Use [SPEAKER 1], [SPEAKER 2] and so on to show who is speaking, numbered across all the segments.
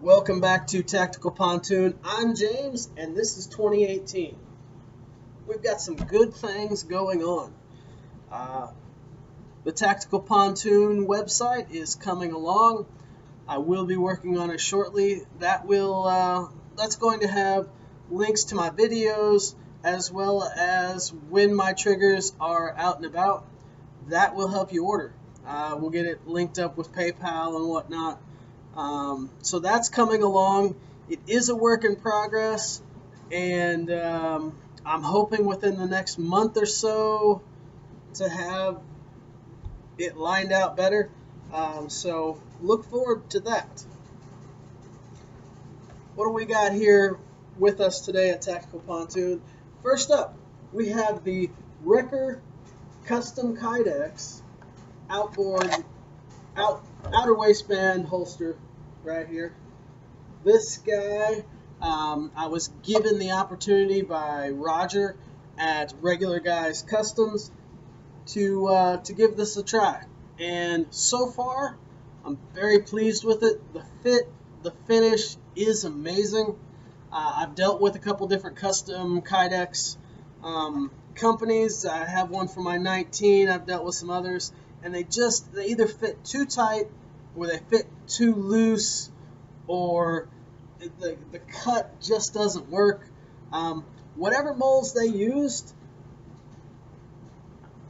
[SPEAKER 1] Welcome back to Tactical Pontoon. I'm James, and this is 2018. We've got some good things going on. The Tactical Pontoon website is coming along. I will be working on it shortly. That's going to have links to my videos as well as when my triggers are out and about. That will help you order. We'll get it linked up with PayPal and whatnot. So that's coming along. It is a work in progress, and I'm hoping within the next month or so to have it lined out better. So look forward to that. What do we got here with us today at Tactical Pontoon? First up, we have the Rekkr custom kydex outer waistband holster right here. This guy, I was given the opportunity by Roger at Regular Guys Customs to give this a try, and so far I'm very pleased with it. The fit, the finish is amazing. I've dealt with a couple different custom kydex companies. I have one for my 19. I've dealt with some others, and they either fit too tight or they fit too loose, or the cut just doesn't work. Whatever molds they used,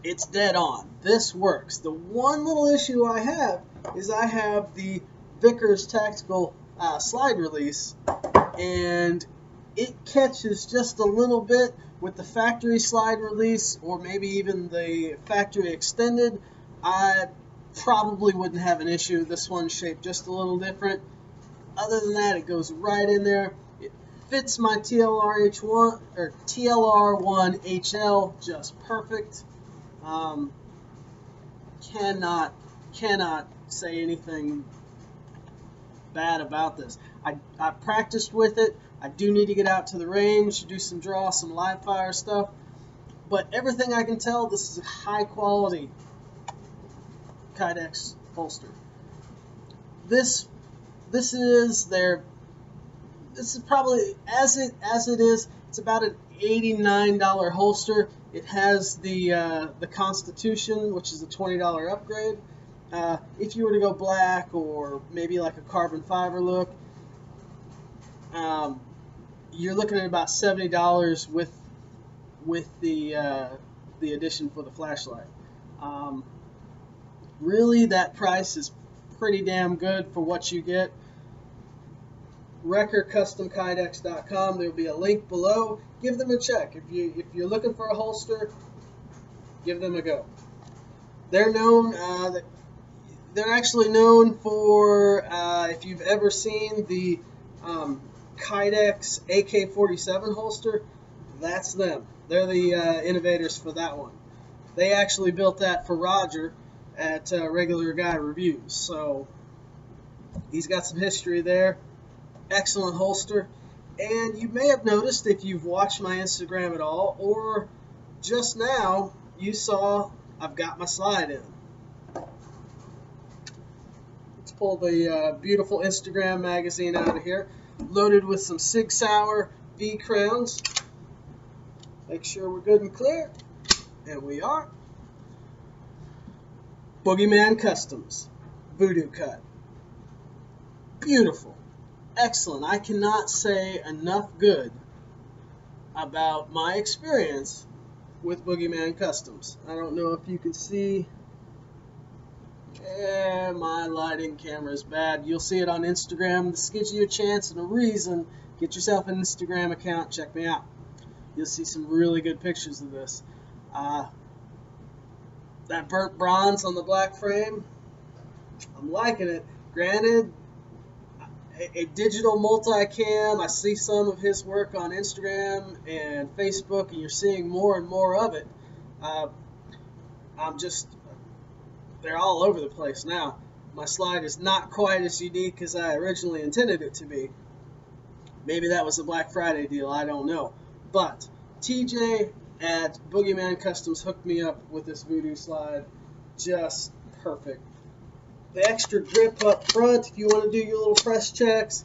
[SPEAKER 1] it's dead on. This works. The one little issue I have is I have the Vickers Tactical slide release, and it catches just a little bit with the factory slide release, or maybe even the factory extended. I probably wouldn't have an issue. This one's shaped just a little different. Other than that, it goes right in there. It fits my TLR1 HL just perfect. Cannot say anything bad about this. I practiced with it. I do need to get out to the range, do some draw, some live fire stuff. But everything I can tell, this is a high quality kydex holster. This is probably, as it is, it's about an $89 holster. It has the Constitution, which is a $20 upgrade. If you were to go black or maybe like a carbon fiber look, you're looking at about $70 with the addition for the flashlight. Really, that price is pretty damn good for what you get. RekkrCustomKydex.com. There will be a link below. Give them a check. If you're looking for a holster, give them a go. They're known. They're actually known for, if you've ever seen the kydex AK-47 holster, that's them. They're the innovators for that one. They actually built that for Roger at Regular Guy Reviews, so he's got some history there. Excellent holster. And you may have noticed, if you've watched my Instagram at all, or just now, you saw I've got my slide in. Let's pull the beautiful Instagram magazine out of here, loaded with some Sig Sauer V crowns. Make sure we're good and clear, and we are. Boogeyman Customs Voodoo cut. Beautiful. Excellent. I cannot say enough good about my experience with Boogeyman Customs. I don't know if you can see. My lighting camera is bad. You'll see it on Instagram. This gives you a chance and a reason. Get yourself an Instagram account. Check me out. You'll see some really good pictures of this. That burnt bronze on the black frame, I'm liking it. Granted, a digital multicam, I see some of his work on Instagram and Facebook, and you're seeing more and more of it. They're all over the place now. My slide is not quite as unique as I originally intended it to be. Maybe that was a Black Friday deal, I don't know. But TJ at Boogeyman Customs hooked me up with this Voodoo slide. Just perfect. The extra grip up front if you want to do your little press checks.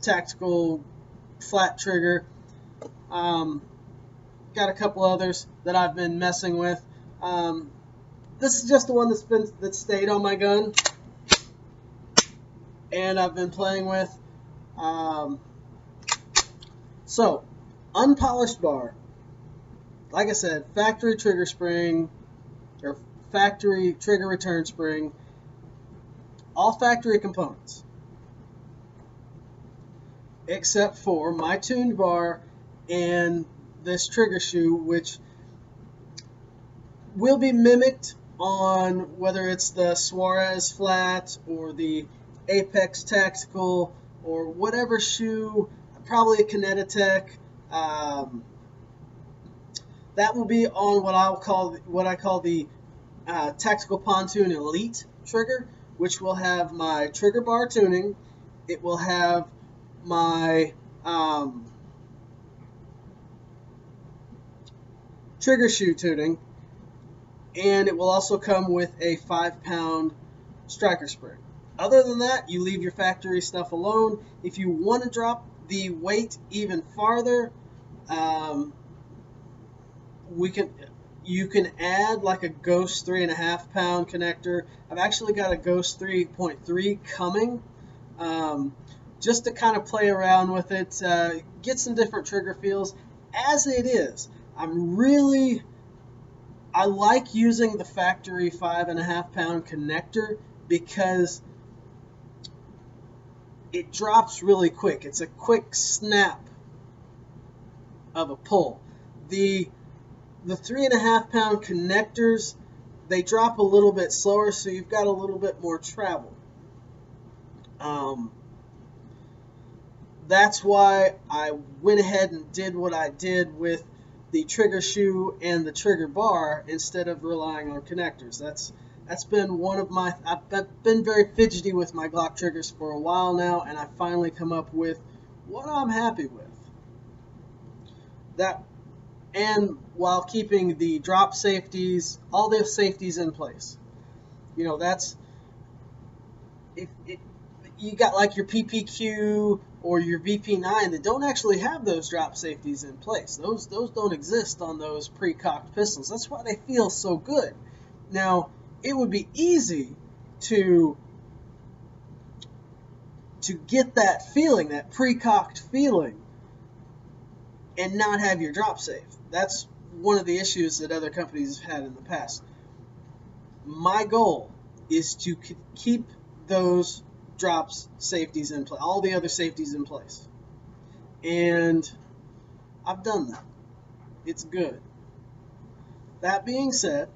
[SPEAKER 1] tactical flat trigger. Got a couple others that I've been messing with. This is just the one that stayed on my gun, and I've been playing with. So, unpolished bar. Like I said, factory trigger spring, or factory trigger return spring, all factory components, except for my tuned bar and this trigger shoe, which will be mimicked on whether it's the Suarez flat or the Apex Tactical or whatever shoe, probably a Kinetitech. That will be on what I call the Tactical Pontoon Elite trigger, which will have my trigger bar tuning. It will have my trigger shoe tuning, and it will also come with a 5-pound striker spring. Other than that, you leave your factory stuff alone. If you want to drop the weight even farther, you can add like a Ghost 3.5-pound connector. I've actually got a Ghost 3.3 coming, just to kind of play around with it, get some different trigger feels. As it is, I like using the factory 5.5-pound connector because it drops really quick. It's a quick snap of a pull. The 3.5-pound connectors, they drop a little bit slower, so you've got a little bit more travel. That's why I went ahead and did what I did with the trigger shoe and the trigger bar instead of relying on connectors. That's been one of my, I've been very fidgety with my Glock triggers for a while now, and I finally come up with what I'm happy with. That, and while keeping the drop safeties, all the safeties in place. You know, that's, if you got like your PPQ or your VP9 that don't actually have those drop safeties in place. Those don't exist on those pre-cocked pistols. That's why they feel so good. Now, it would be easy to get that feeling, that pre-cocked feeling, and not have your drop safe. That's one of the issues that other companies have had in the past. My goal is to keep those drops safeties in place, all the other safeties in place, and I've done that. It's good. That being said,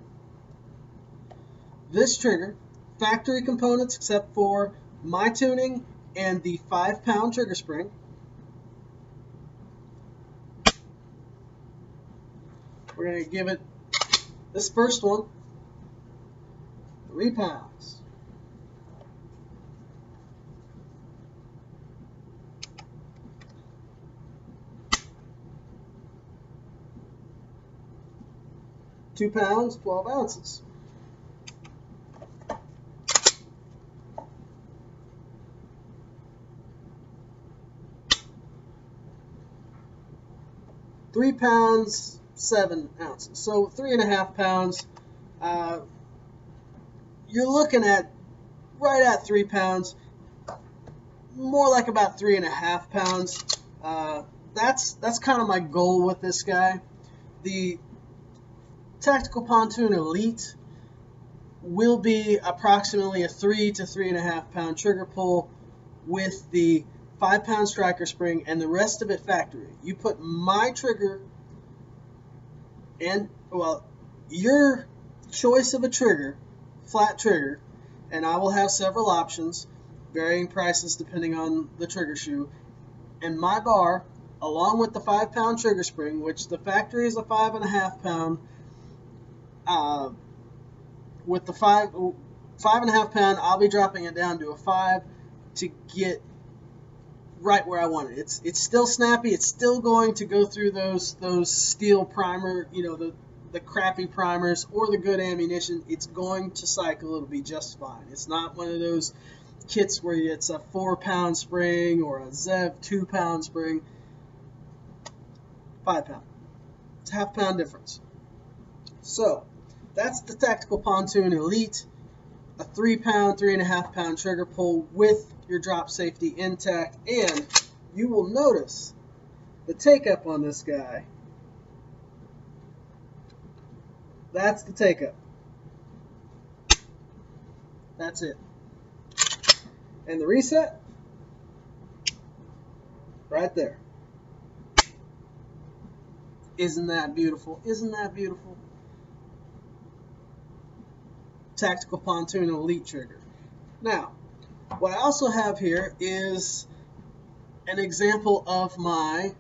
[SPEAKER 1] this trigger, factory components except for my tuning and the 5-pound trigger spring, we're going to give it, this first one, 3 pounds. £2, 12 ounces. £3, 7 ounces. So 3.5 pounds. You're looking at right at 3 pounds. More like about 3.5 pounds. That's kind of my goal with this guy. The Tactical Pontoon Elite will be approximately a 3 to 3.5 pound trigger pull with the 5-pound striker spring and the rest of it factory. You put my trigger and, well, your choice of a trigger, flat trigger, and I will have several options, varying prices depending on the trigger shoe, and my bar, along with the 5-pound trigger spring, which the factory is a 5.5 pound, with the 5.5 pound, I'll be dropping it down to a 5 to get right where I want it. It's still snappy. It's still going to go through those steel primer, you know, the crappy primers or the good ammunition. It's going to cycle. It'll be just fine. It's not one of those kits where it's a 4-pound spring or a Zev 2-pound spring. 5 pound. It's a half-pound difference. So that's the Tactical Pontoon Elite, a 3-pound, 3.5-pound trigger pull with your drop safety intact, and you will notice the take-up on this guy. That's the take-up. That's it. And the reset, right there. Isn't that beautiful? Isn't that beautiful? Tactical Pontoon Elite trigger. Now, what I also have here is an example of my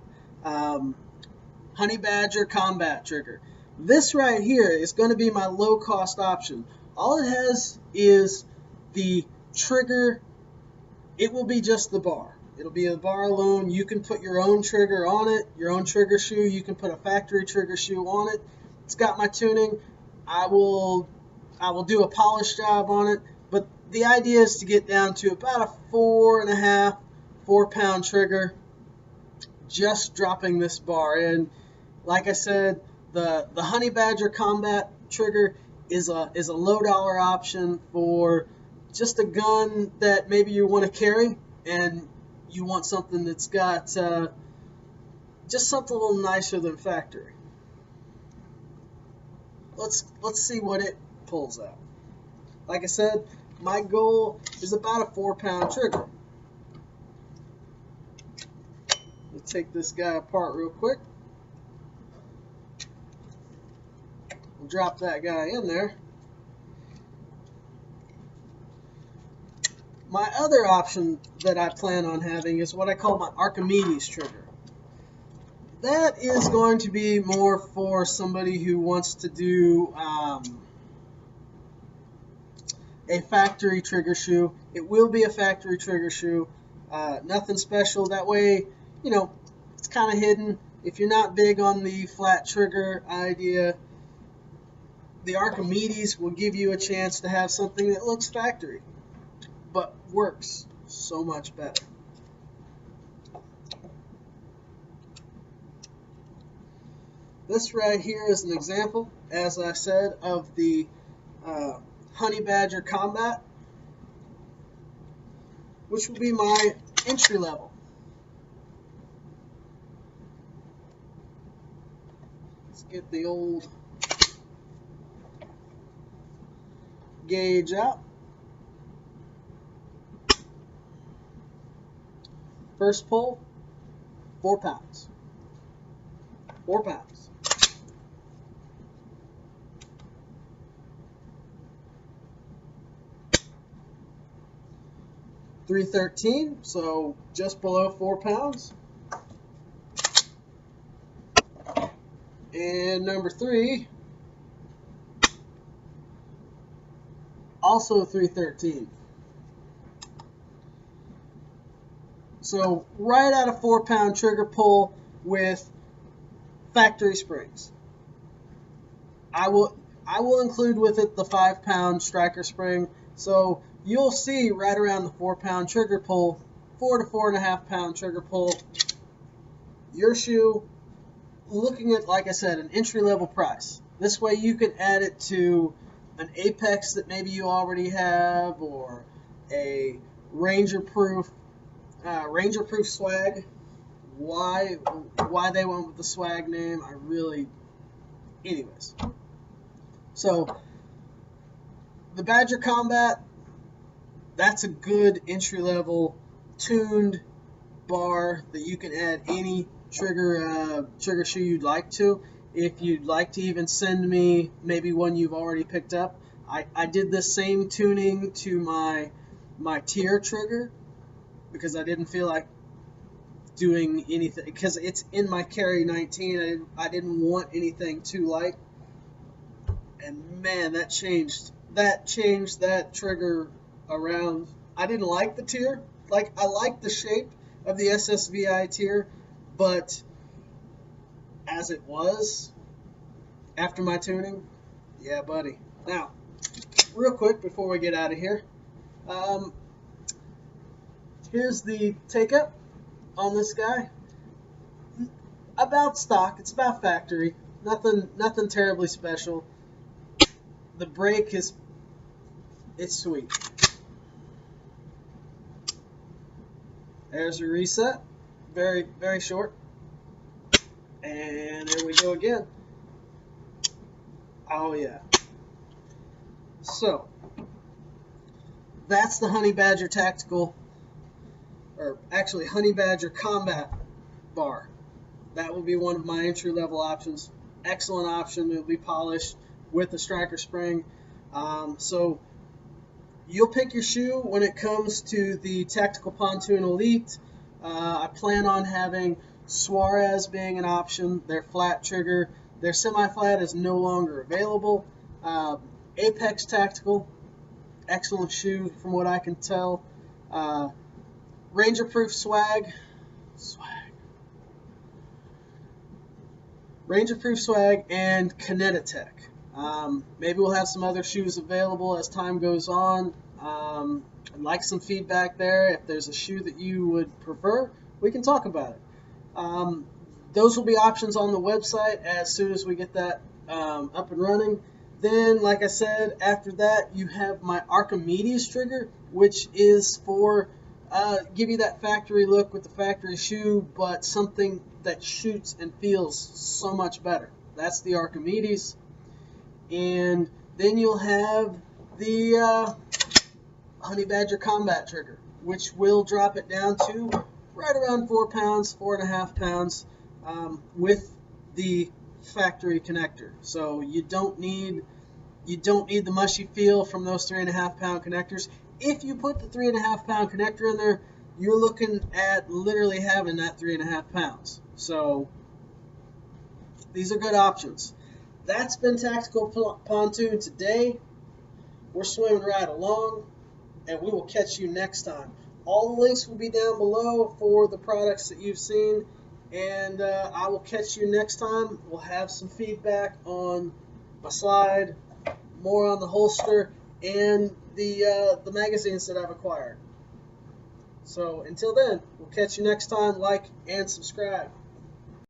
[SPEAKER 1] Honey Badger Combat trigger. This right here is going to be my low-cost option. All it has is the trigger. It will be just the bar. It'll be a bar alone. You can put your own trigger on it, your own trigger shoe. You can put a factory trigger shoe on it. It's got my tuning. I will do a polish job on it, but the idea is to get down to about a 4.5, 4-pound trigger, just dropping this bar in. Like I said, the Honey Badger Combat trigger is a low-dollar option for just a gun that maybe you want to carry and you want something that's got just something a little nicer than factory. Let's see what it pulls out. Like I said, my goal is about a 4-pound trigger. Let's take this guy apart real quick. We'll drop that guy in there. My other option that I plan on having is what I call my Archimedes trigger. That is going to be more for somebody who wants to do a factory trigger shoe. It will be a factory trigger shoe. Nothing special. That way, you know, it's kind of hidden. If you're not big on the flat trigger idea, the Archimedes will give you a chance to have something that looks factory, but works so much better. This right here is an example, as I said, of the Honey Badger Combat, which will be my entry level. Let's get the old gauge out. First pull, 4 pounds. 4 pounds. .313, so just below 4 pounds. And number 3, also .313. So right at a 4-pound trigger pull with factory springs. I will include with it the 5-pound striker spring. So you'll see right around the 4-pound trigger pull, 4 to 4.5 pound trigger pull. Your shoe, looking at, like I said, an entry-level price. This way you can add it to an Apex that maybe you already have, or a Ranger-proof swag. Why they went with the swag name, anyways. So the Badger Combat, that's a good entry-level tuned bar that you can add any trigger shoe you'd like to. If you'd like to even send me maybe one you've already picked up, I did the same tuning to my tier trigger because I didn't feel like doing anything, because it's in my carry 19. I didn't want anything too light, and man, that changed that trigger around. I didn't like the tier. Like, I liked the shape of the SSVI tier, but as it was after my tuning, yeah, buddy. Now, real quick before we get out of here, Here's the take-up on this guy. About stock. It's about factory. Nothing terribly special. The brake it's sweet. There's your reset. Very, very short. And there we go again. Oh yeah. So that's the Honey Badger Tactical, or actually Honey Badger Combat bar. That would be one of my entry-level options. Excellent option. It'll be polished with a striker spring. So you'll pick your shoe when it comes to the Tactical Pontoon Elite. I plan on having Suarez being an option. Their flat trigger. Their semi-flat is no longer available. Apex Tactical, excellent shoe from what I can tell. Ranger Proof Swag. Ranger Proof Swag and Kinetic. Maybe we'll have some other shoes available as time goes on. I'd like some feedback there. If there's a shoe that you would prefer, we can talk about it. Those will be options on the website as soon as we get that up and running. Then, like I said, after that, you have my Archimedes trigger, which is for give you that factory look with the factory shoe, but something that shoots and feels so much better. That's the Archimedes. And then you'll have the Honey Badger Combat trigger, which will drop it down to right around 4 pounds, 4.5 pounds, with the factory connector. So you don't need the mushy feel from those 3.5 pound connectors. If you put the 3.5 pound connector in there, you're looking at literally having that 3.5 pounds. So these are good options. That's been Tactical Pontoon today. We're swimming right along, and we will catch you next time. All the links will be down below for the products that you've seen, and I will catch you next time. We'll have some feedback on my slide, more on the holster, and the magazines that I've acquired. So until then, we'll catch you next time. Like and subscribe.